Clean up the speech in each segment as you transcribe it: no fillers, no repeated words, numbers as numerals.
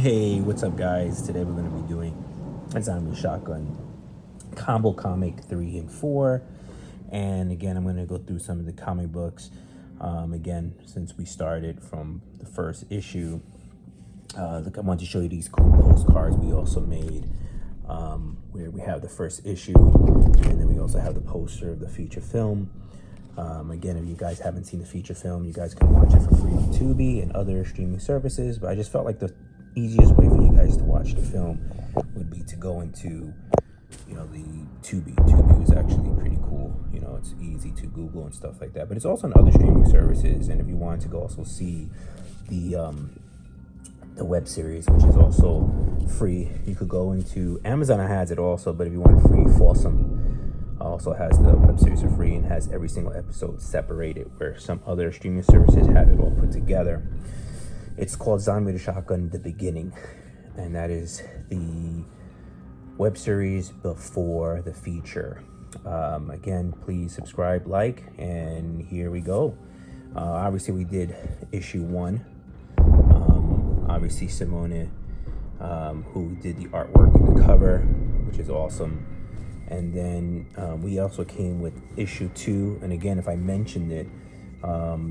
Hey, what's up, guys? Today we're going to be doing a zombie shotgun combo comic 3 and 4. And again, I'm going to go through some of the comic books. Again, since we started from the first issue, I want to show you these cool postcards we also made, where we have the first issue, and then we also have the poster of the feature film. Again, if you guys haven't seen the feature film, you guys can watch it for free on Tubi and other streaming services. But I just felt like the easiest way for you guys to watch the film would be to go into, the Tubi. Tubi is actually pretty cool. It's easy to Google and stuff like that. But it's also on other streaming services. And if you wanted to go also see the web series, which is also free, you could go into Amazon. Has it also, but if you want free, Fawsome also has the web series for free and has every single episode separated, where some other streaming services had it all put together. It's called Zombie with a Shotgun: The Beginning, and that is the web series before the feature. Again, please subscribe, like, and here we go. Obviously, we did issue 1. Obviously, Simone, who did the artwork and the cover, which is awesome. And then we also came with issue 2. And again, if I mentioned it,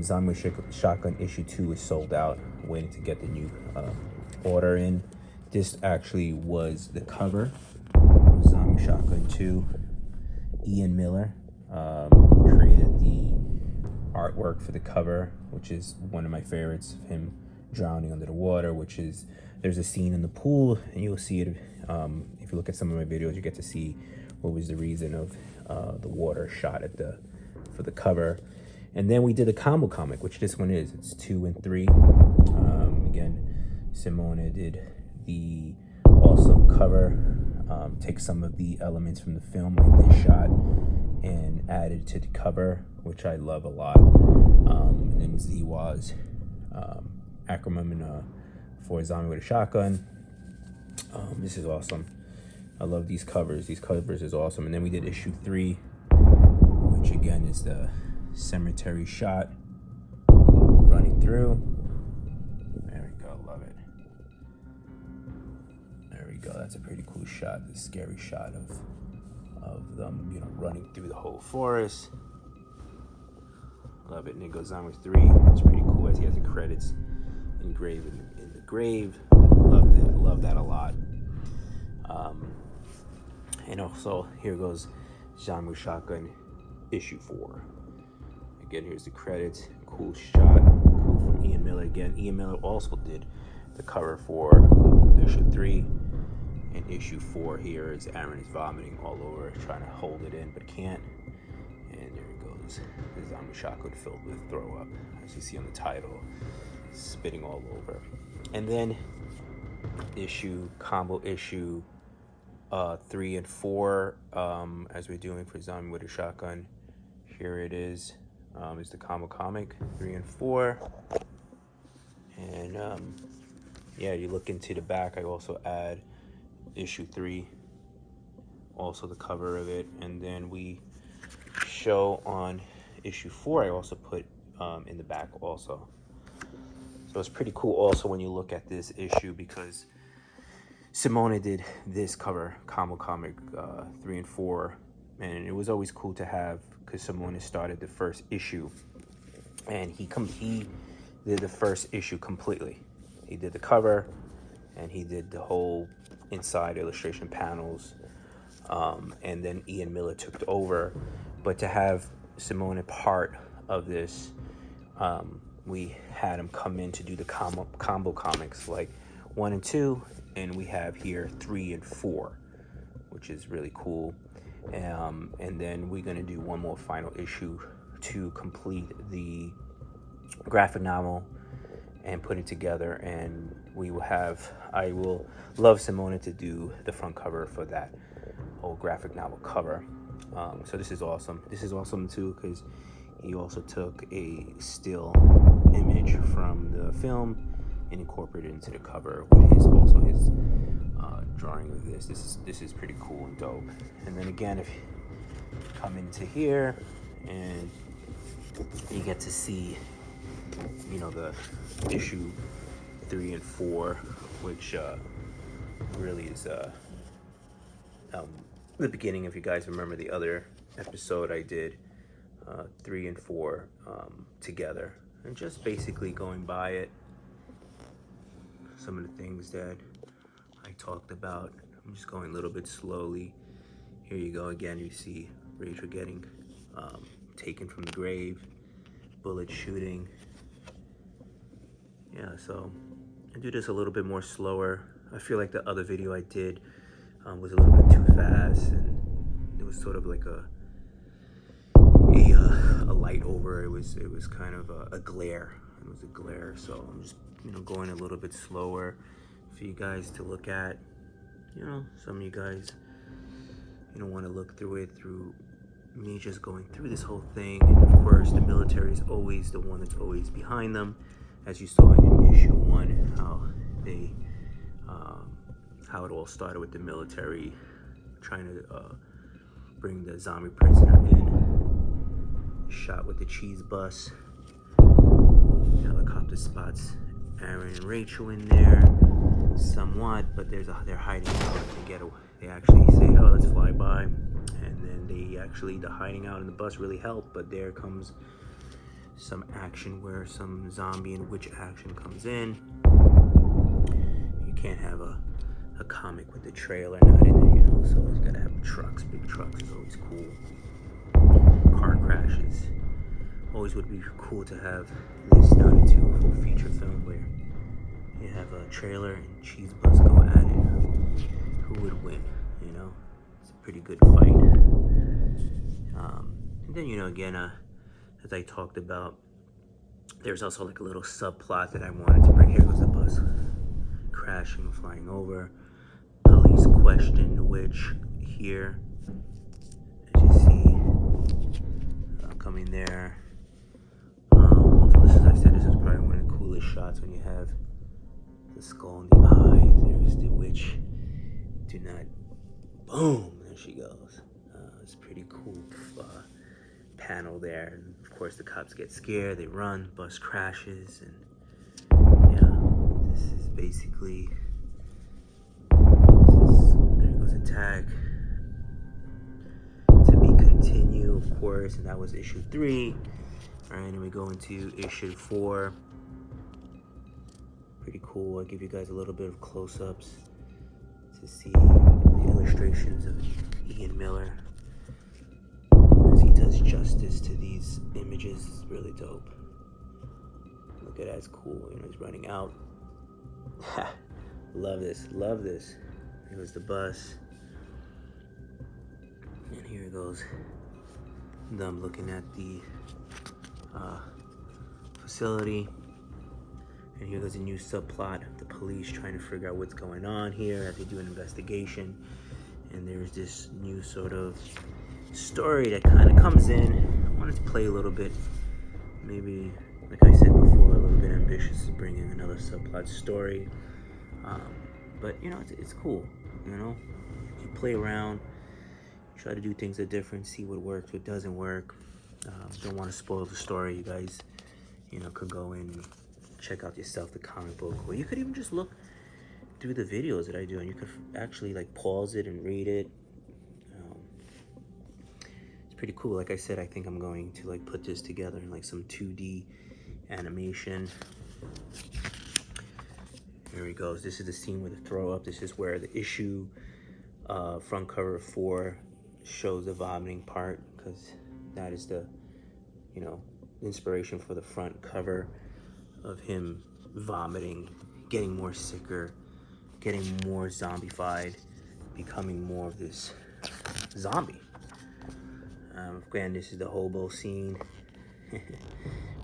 Zombie Shotgun issue 2 is sold out, waiting to get the new order in. This actually was the cover of Zombie Shotgun 2. Ian Miller created the artwork for the cover, which is one of my favorites, of him drowning under the water, which is, there's a scene in the pool, and you'll see it if you look at some of my videos. You get to see what was the reason of the water shot at for the cover. And then we did a combo comic, which this one is. It's 2 and 3. Again, Simone did the awesome cover, take some of the elements from the film, like this shot, and added to the cover, which I love a lot. And then Ziwa's acronym for Zombie with a Shotgun. This is awesome. I love these covers. These covers is awesome. And then we did issue 3, which again is the cemetery shot running through. There we go. Love it. There we go. That's a pretty cool shot. The scary shot of them, running through the whole forest. Love it. And it goes on with 3. It's pretty cool as he has the credits engraved in the grave. Love that. Love that a lot. And also, here goes Zombie Shotgun issue 4. Again, here's the credits. Cool shot. Cool from Ian Miller. Again, Ian Miller also did the cover for issue 3. And issue 4 here is Aaron is vomiting all over, trying to hold it in, but can't. And there it goes. The Zombie Shotgun filled with throw up, as you see on the title, spitting all over. And then combo issue 3 and 4, as we're doing for Zombie with a Shotgun. Here it is. Is the combo comic 3 and 4. And yeah, you look into the back, I also add issue 3, also the cover of it. And then we show on issue 4, I also put in the back also. So it's pretty cool also when you look at this issue, because Simone did this cover, combo comic 3 and 4, and it was always cool to have, because Simone started the first issue, and he did the first issue completely. He did the cover, and he did the whole inside illustration panels, and then Ian Miller took over. But to have Simone part of this, we had him come in to do the combo comics, like 1 and 2, and we have here 3 and 4, which is really cool. And then we're going to do one more final issue to complete the graphic novel and put it together, and I will love Simone to do the front cover for that whole graphic novel cover. So this is awesome. This is awesome too, because he also took a still image from the film and incorporated it into the cover with his drawing of this. This is pretty cool and dope. And then again, if you come into here and you get to see, the issue 3 and 4 which really is the beginning. If you guys remember the other episode, I did 3 and 4 together, and just basically going by it, some of the things that I talked about. I'm just going a little bit slowly. Here you go again. You see Rachel getting taken from the grave, bullet shooting. Yeah, so I do this a little bit more slower. I feel like the other video I did was a little bit too fast, and it was sort of like a light over. It was kind of a glare. It was a glare. So I'm just going a little bit slower for you guys to look at. Some of you guys want to look through it through me just going through this whole thing. And of course, the military is always the one that's always behind them, as you saw in issue 1, how it all started with the military trying to bring the zombie prisoner in. Shot with the cheese bus. Helicopter spots Aaron and Rachel in there somewhat, but they're hiding out. They actually say, "Oh, let's fly by," and then the hiding out in the bus really helped. But there comes some action where some zombie and witch action comes in. You can't have a comic with the trailer not in there, so it's gotta have trucks. Big trucks is always cool. Car crashes. Always would be cool to have this done into a full feature film where you have a trailer and cheese bus go at it. Who would win? It's a pretty good fight. And then again, as I talked about, there's also like a little subplot that I wanted to bring. Here goes the bus crashing, flying over. Police question the witch here, as you see, coming there. Also, this is probably one of the coolest shots when you have the skull in the eyes. There's the witch. Do not. Boom! There she goes. It's pretty cool panel there. And of course, the cops get scared. They run. Bus crashes, and yeah, this is basically. There goes a tag. To be continued, of course, and that was issue 3. All right, and we go into issue 4. Pretty cool. I'll give you guys a little bit of close-ups to see the illustrations of Ian Miller as he does justice to these images. It's really dope. Look at that, it's cool. He's running out. Love this, love this. Here was the bus. And here goes them looking at the facility. And here goes a new subplot. The police trying to figure out what's going on here as they do an investigation. And there's this new sort of story that kind of comes in. I wanted to play a little bit, maybe, like I said before, a little bit ambitious, bringing another subplot story. But it's cool. You play around, try to do things that are different, see what works, what doesn't work. Don't want to spoil the story. You guys, could go in and check out yourself the comic book, or you could even just look through the videos that I do, and you could actually pause it and read it. It's pretty cool. Like I said, I think I'm going to put this together in some 2D animation. Here he goes. This is the scene with the throw up. This is where the issue front cover 4 shows the vomiting part, because that is the inspiration for the front cover of him vomiting, getting more sicker, getting more zombified, becoming more of this zombie. Again, this is the hobo scene.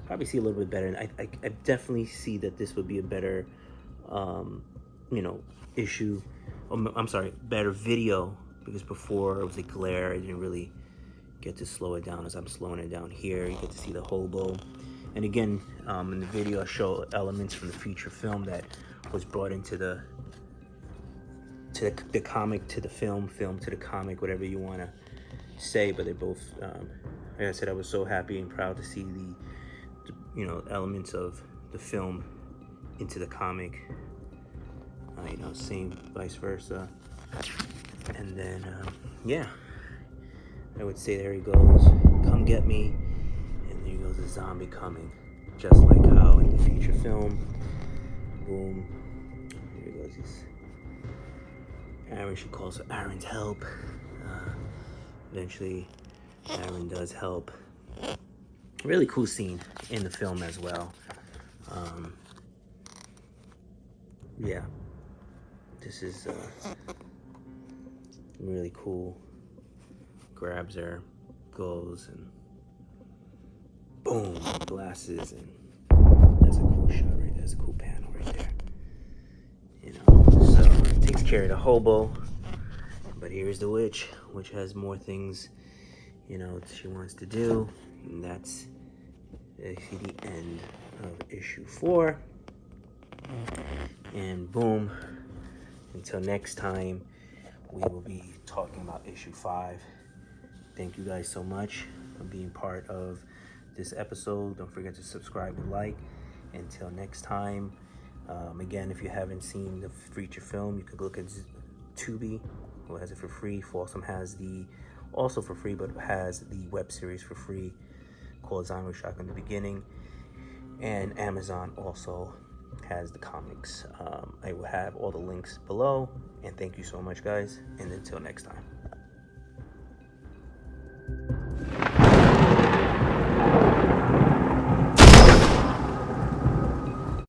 Probably see a little bit better. I definitely see that this would be a better, issue. I'm sorry, better video, because before it was a glare. I didn't really get to slow it down. As I'm slowing it down here, you get to see the hobo. And again, in the video, I show elements from the feature film that was brought into the comic, to the film to the comic, whatever you want to say. But they both, like I said, I was so happy and proud to see the elements of the film into the comic. You know, same vice versa. And then, yeah, I would say there he goes, come get me. And there goes a zombie coming, just like how in the feature film. Boom. Here goes this. Aaron, she calls for Aaron's help. Eventually, Aaron does help. Really cool scene in the film as well. Yeah, this is really cool. Grabs her, goes, and boom, glasses, and that's a cool shot right there. That's a cool panel right there. You know, so takes care of the hobo, but here's the witch, which has more things, you know, she wants to do, and that's the end of issue 4. And boom, until next time, we will be talking about issue 5. Thank you guys so much for being part of this episode. Don't forget to subscribe and like. Until next time, again, if you haven't seen the feature film, you can look at Tubi, who has it for free. Folsom has the also for free, but has the web series for free called Zombie Shock in the Beginning. And Amazon also has the comics. I will have all the links below. And thank you so much, guys. And until next time.